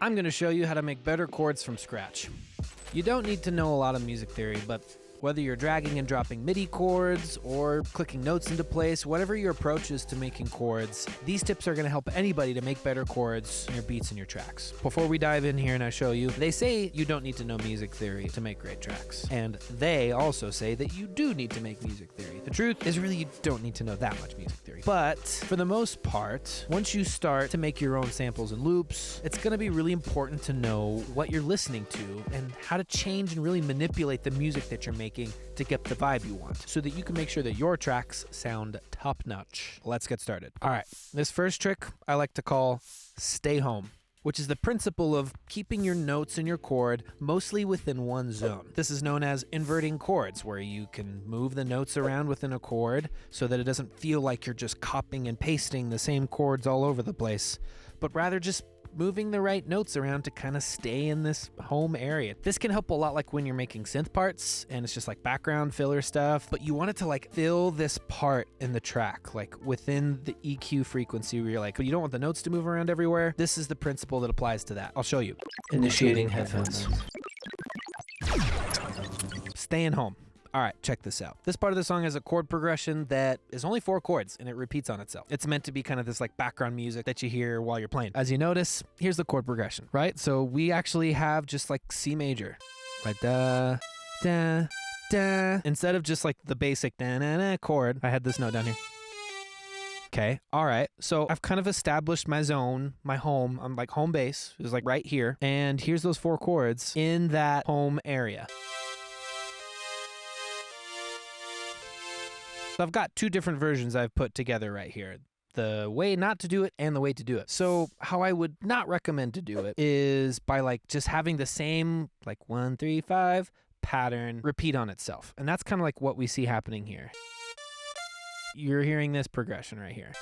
I'm going to show you how to make better chords from scratch. You don't need to know a lot of music theory, but whether you're dragging and dropping MIDI chords or clicking notes into place, whatever your approach is to making chords, these tips are going to help anybody to make better chords in your beats and your tracks. Before we dive in here and I show you, they say you don't need to know music theory to make great tracks. And they also say that you do need to make music theory. The truth is really you don't need to know that much music theory. But for the most part, once you start to make your own samples and loops, it's going to be really important to know what you're listening to and how to change and really manipulate the music that you're making to get the vibe you want so that you can make sure that your tracks sound top-notch. Let's get started. All right, this first trick I like to call stay home, which is the principle of keeping your notes in your chord mostly within one zone. This is known as inverting chords, where you can move the notes around within a chord so that it doesn't feel like you're just copying and pasting the same chords all over the place, but rather just moving the right notes around to kind of stay in this home area. This can help a lot like when you're making synth parts and it's just like background filler stuff, but you want it to like fill this part in the track, like within the EQ frequency where you're like, but you don't want the notes to move around everywhere. This is the principle that applies to that. I'll show you. Initiating headphones. Staying home. All right, check this out. This part of the song has a chord progression that is only 4 chords and it repeats on itself. It's meant to be kind of this like background music that you hear while you're playing. As you notice, here's the chord progression, right? So we actually have just like C major, right? Da, da, da. Instead of just like the basic da, na, na chord, I had this note down here. Okay, all right. So I've kind of established my zone, my home. I'm like home base is like right here. And here's those 4 chords in that home area. So I've got 2 different versions I've put together right here. The way not to do it and the way to do it. So how I would not recommend to do it is by like just having the same like 1, 3, 5 pattern repeat on itself. And that's kind of like what we see happening here. You're hearing this progression right here.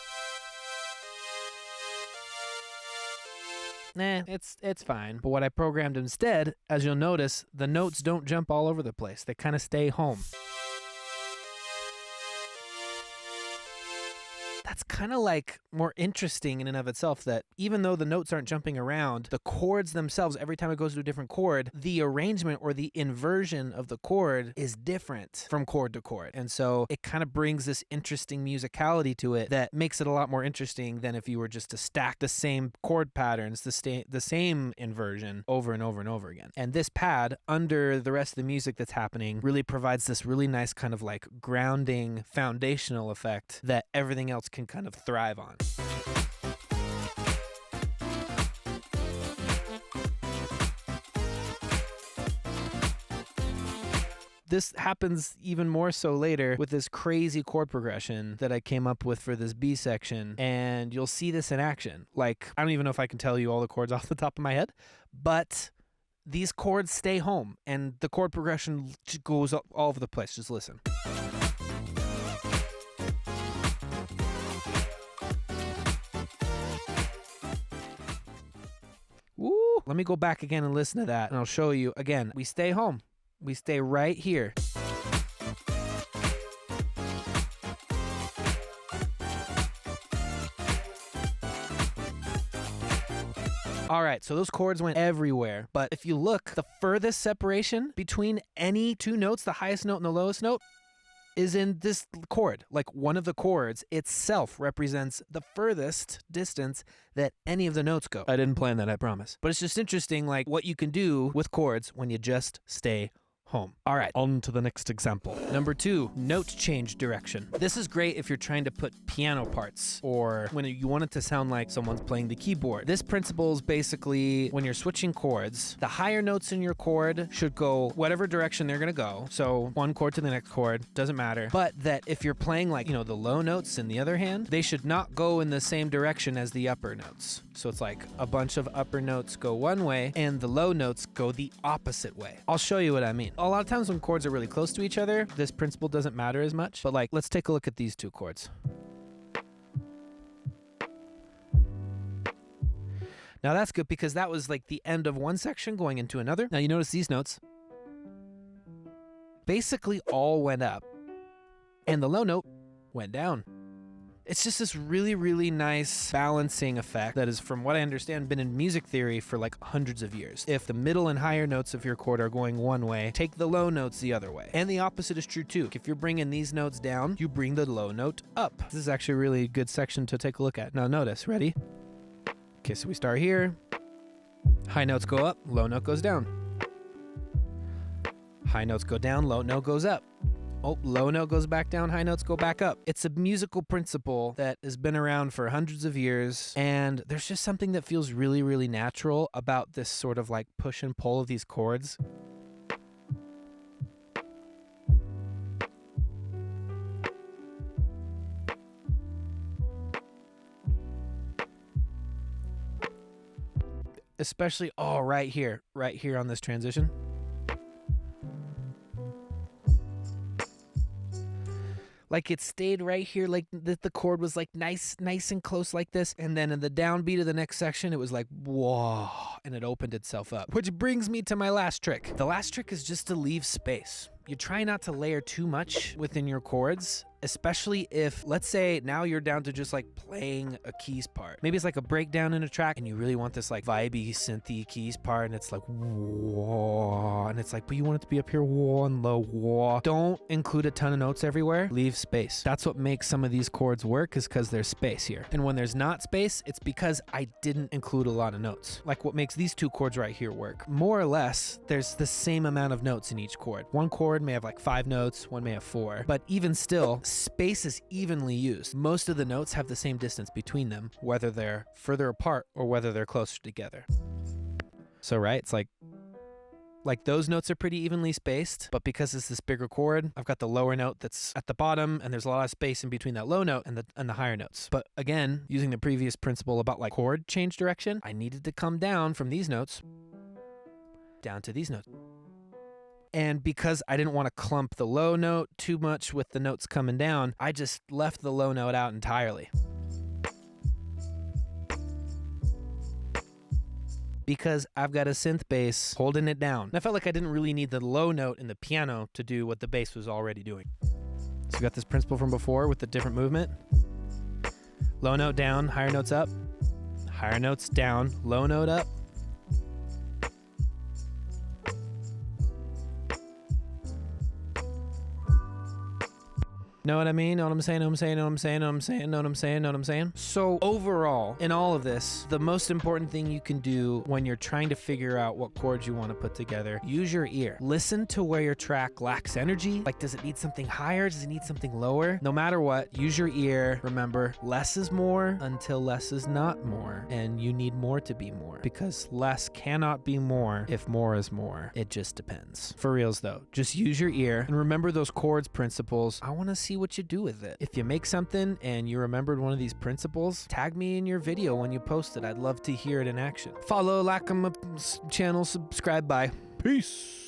Nah, it's fine. But what I programmed instead, as you'll notice, the notes don't jump all over the place. They kind of stay home. That's kind of like more interesting in and of itself that even though the notes aren't jumping around, the chords themselves, every time it goes to a different chord, the arrangement or the inversion of the chord is different from chord to chord. And so it kind of brings this interesting musicality to it that makes it a lot more interesting than if you were just to stack the same chord patterns, the same inversion over and over and over again. And this pad under the rest of the music that's happening really provides this really nice kind of like grounding foundational effect that everything else can kind of thrive on. This happens even more so later with this crazy chord progression that I came up with for this B section, and you'll see this in action. Like, I don't even know if I can tell you all the chords off the top of my head, but these chords stay home, and the chord progression goes all over the place. Just listen. Woo! Let me go back again and listen to that, and I'll show you. Again, we stay home. We stay right here. All right, so those chords went everywhere, but if you look, the furthest separation between any 2 notes, the highest note and the lowest note, is in this chord. Like one of the chords itself represents the furthest distance that any of the notes go. I didn't plan that, I promise. But it's just interesting like what you can do with chords when you just stay home. All right, on to the next example. Number 2, note change direction. This is great if you're trying to put piano parts or when you want it to sound like someone's playing the keyboard. This principle is basically when you're switching chords, the higher notes in your chord should go whatever direction they're gonna go. So one chord to the next chord, doesn't matter. But that if you're playing like, the low notes in the other hand, they should not go in the same direction as the upper notes. So it's like a bunch of upper notes go one way and the low notes go the opposite way. I'll show you what I mean. A lot of times when chords are really close to each other, this principle doesn't matter as much. But like, let's take a look at these 2 chords. Now that's good because that was like the end of one section going into another. Now you notice these notes basically all went up and the low note went down. It's just this really, really nice balancing effect that is, from what I understand, been in music theory for like hundreds of years. If the middle and higher notes of your chord are going one way, take the low notes the other way. And the opposite is true too. If you're bringing these notes down, you bring the low note up. This is actually a really good section to take a look at. Now notice, ready? Okay, so we start here. High notes go up, low note goes down. High notes go down, low note goes up. Oh, low note goes back down, high notes go back up. It's a musical principle that has been around for hundreds of years, and there's just something that feels really, really natural about this sort of like push and pull of these chords. Especially, right here on this transition. Like it stayed right here, like the chord was like nice and close like this. And then in the downbeat of the next section, it was like, whoa, and it opened itself up. Which brings me to my last trick. The last trick is just to leave space. You try not to layer too much within your chords, especially if, let's say, now you're down to just like playing a keys part. Maybe it's like a breakdown in a track and you really want this like vibey, synthy keys part, and it's like, whoa, and it's like, but you want it to be up here, whoa, and low, whoa. Don't include a ton of notes everywhere. Leave space. That's what makes some of these chords work, is because there's space here. And when there's not space, it's because I didn't include a lot of notes. Like what makes these two chords right here work. More or less, there's the same amount of notes in each chord. One chord may have like 5 notes, one may have 4, but even still, space is evenly used. Most of the notes have the same distance between them, whether they're further apart or whether they're closer together. So right, it's like those notes are pretty evenly spaced, but because it's this bigger chord, I've got the lower note that's at the bottom, and there's a lot of space in between that low note and the higher notes. But again, using the previous principle about like chord change direction, I needed to come down from these notes down to these notes. And because I didn't want to clump the low note too much with the notes coming down, I just left the low note out entirely. Because I've got a synth bass holding it down. And I felt like I didn't really need the low note in the piano to do what the bass was already doing. So we got this principle from before with the different movement. Low note down, higher notes up. Higher notes down, low note up. Know what I mean? Know what I'm saying? Know what I'm saying? So overall, in all of this, the most important thing you can do when you're trying to figure out what chords you want to put together, use your ear. Listen to where your track lacks energy. Like, does it need something higher? Does it need something lower? No matter what, use your ear. Remember, less is more until less is not more. And you need more to be more, because less cannot be more if more is more. It just depends. For reals though, just use your ear and remember those chords principles. I want to see what you do with it. If you make something and you remembered one of these principles, tag me in your video when you post it. I'd love to hear it in action. Follow, like my channel, subscribe, bye. Peace.